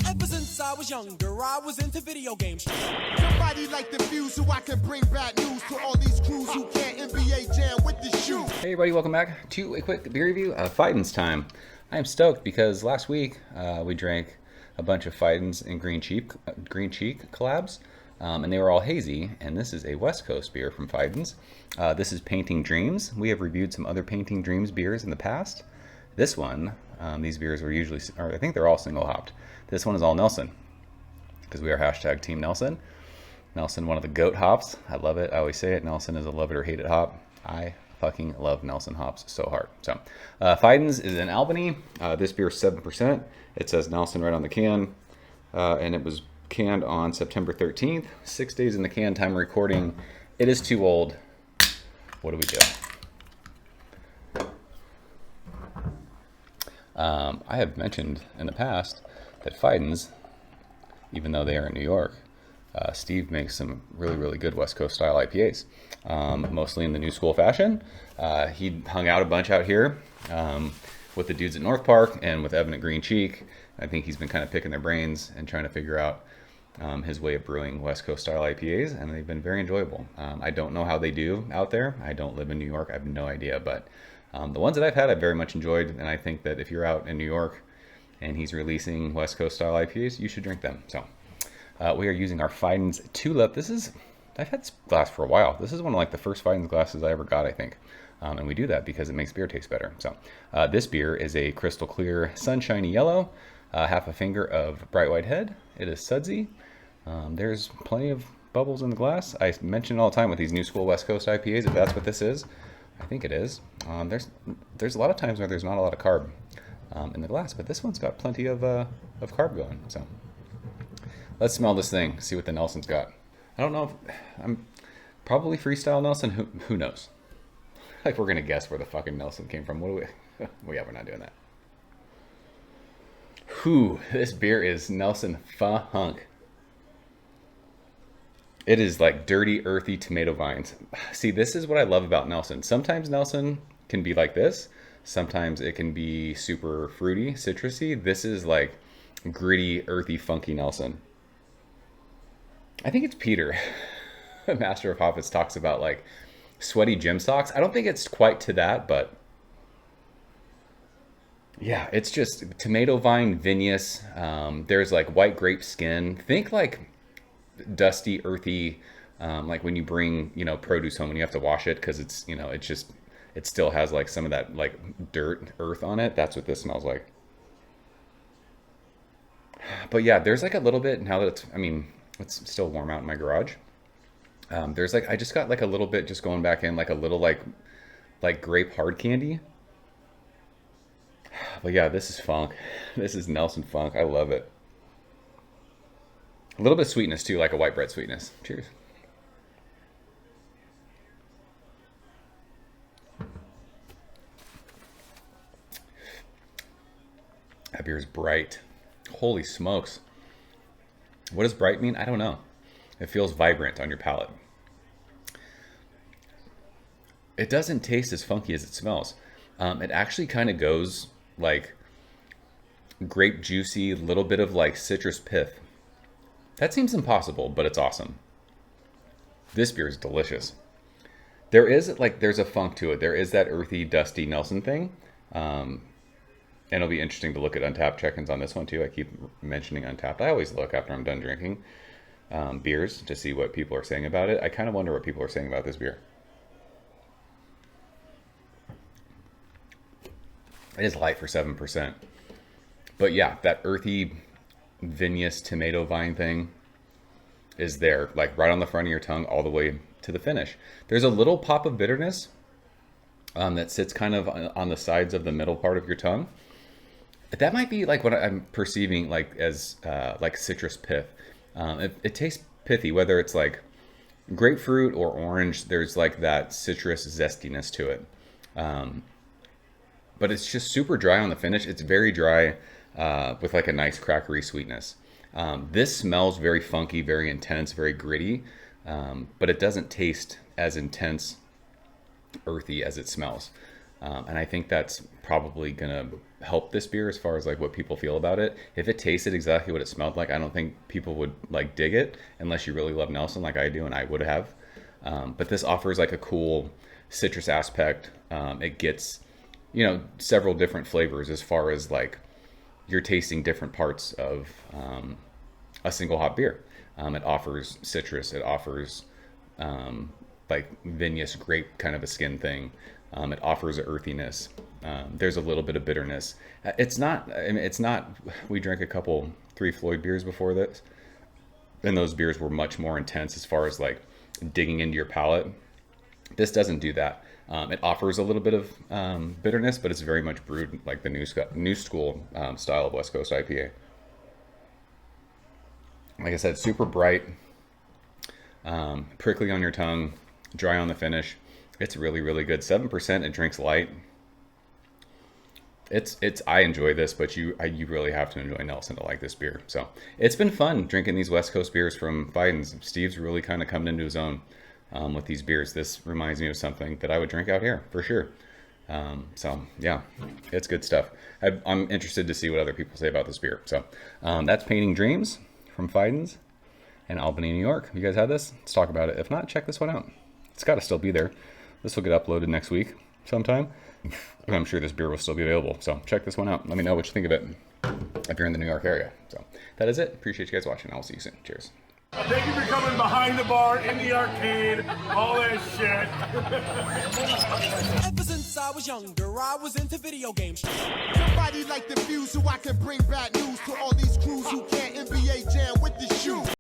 Ever since I was younger, I was into video games. Somebody like the fuse so I can bring bad news to all these crews who can't NBA jam with the shoe. Hey everybody, welcome back to a quick beer review of Fiden's time. I am stoked because last week we drank a bunch of Fidens and Green Cheek collabs, and they were all hazy, and this is a West Coast beer from Fidens. This is Painting Dreams. We have reviewed some other Painting Dreams beers in the past. This one, these beers were usually, or I think they're all single hopped. This one is all Nelson, because we are hashtag Team Nelson. Nelson, one of the GOAT hops. I love it. I always say it. Nelson is a love it or hate it hop. I fucking love Nelson hops so hard. So, Fidens is in Albany. This beer is 7%. It says Nelson right on the can, and it was canned on September 13th. 6 days in the can. Time of recording. It is too old. What do we do? I have mentioned in the past that Fidens, even though they are in New York, Steve makes some really good West Coast style IPAs, mostly in the new school fashion. He hung out a bunch out here with the dudes at North Park and with Evan at Green Cheek. I think he's been kind of picking their brains and trying to figure out his way of brewing West Coast style IPAs, and they've been very enjoyable. I don't know how they do out there. I don't live in New York. I have no idea, but the ones that I've had, I've very much enjoyed, and I think that if you're out in New York and he's releasing West Coast style IPAs, you should drink them. So we are using our Fidens Tulip. I've had this glass for a while. This is one of like the first Fidens glasses I ever got, I think. And we do that because it makes beer taste better. So this beer is a crystal clear, sunshiny yellow, half a finger of bright white head. It is sudsy. There's plenty of bubbles in the glass. I mention it all the time with these new school West Coast IPAs, if that's what this is. I think it is. There's a lot of times where there's not a lot of carb in the glass, but this one's got plenty of carb going. So let's smell this thing, see what the Nelson's got. I don't know if I'm probably freestyle Nelson. Who knows? Like we're gonna guess where the fucking Nelson came from. What do we? Yeah, we're not doing that. Whew, this beer is Nelson Funk. It is like dirty, earthy tomato vines. See, this is what I love about Nelson. Sometimes Nelson can be like this. Sometimes it can be super fruity, citrusy. This is like gritty, earthy, funky Nelson. I think it's Peter, Master of Hoppets, talks about like sweaty gym socks. I don't think it's quite to that, but yeah, it's just tomato vine, vinous. There's like white grape skin. Think like dusty, earthy, like when you bring, produce home and you have to wash it because it's, it still has like some of that like dirt, earth on it. That's what this smells like. But yeah, there's like a little bit now that it's still warm out in my garage. There's like, I just got like a little bit just going back in, like a little like grape hard candy. But yeah, this is funk. This is Nelson Funk. I love it. A little bit of sweetness too, like a white bread sweetness. Cheers. That beer is bright. Holy smokes. What does bright mean? I don't know. It feels vibrant on your palate. It doesn't taste as funky as it smells. It actually kind of goes like grape juicy, little bit of like citrus pith. That seems impossible, but it's awesome. This beer is delicious. There's a funk to it. There is that earthy, dusty Nelson thing. And it'll be interesting to look at Untappd check-ins on this one too. I keep mentioning Untappd. I always look after I'm done drinking beers to see what people are saying about it. I kind of wonder what people are saying about this beer. It is light for 7%. But yeah, that earthy, vinous tomato vine thing is there, like right on the front of your tongue all the way to the finish. There's a little pop of bitterness that sits kind of on the sides of the middle part of your tongue. That might be like what I'm perceiving like as like citrus pith. It tastes pithy, whether it's like grapefruit or orange. There's like that citrus zestiness to it. But it's just super dry on the finish. It's very dry with like a nice crackery sweetness. This smells very funky, very intense, very gritty, but it doesn't taste as intense, earthy as it smells. And I think that's probably gonna help this beer as far as like what people feel about it. If it tasted exactly what it smelled like, I don't think people would like dig it unless you really love Nelson like I do and I would have. But this offers like a cool citrus aspect. It gets, you know, several different flavors as far as like you're tasting different parts of a single hop beer. It offers citrus. It offers like vinous grape kind of a skin thing. It offers earthiness. There's a little bit of bitterness. It's not, I mean, it's not, we drank a couple Three Floyd beers before this, and those beers were much more intense as far as like digging into your palate. This doesn't do that. It offers a little bit of bitterness, but it's very much brewed like the new school style of West Coast IPA. Like I said, super bright, prickly on your tongue, dry on the finish. It's really, really good. 7%. It drinks light. I enjoy this, but you really have to enjoy Nelson to like this beer. So it's been fun drinking these West Coast beers from Fiden's. Steve's really kind of coming into his own with these beers. This reminds me of something that I would drink out here for sure. So yeah, it's good stuff. I'm interested to see what other people say about this beer. So that's Painting Dreams from Fiden's in Albany, New York. You guys had this? Let's talk about it. If not, check this one out. It's got to still be there. This will get uploaded next week sometime. And I'm sure this beer will still be available. So check this one out. Let me know what you think of it if you're in the New York area. So that is it. Appreciate you guys watching. I'll see you soon. Cheers. Thank you for coming behind the bar, in the arcade, all that shit. Ever since I was younger, I was into video games. Somebody like the fuse so I can bring bad news to all these crews who can't NBA jam with the shoe.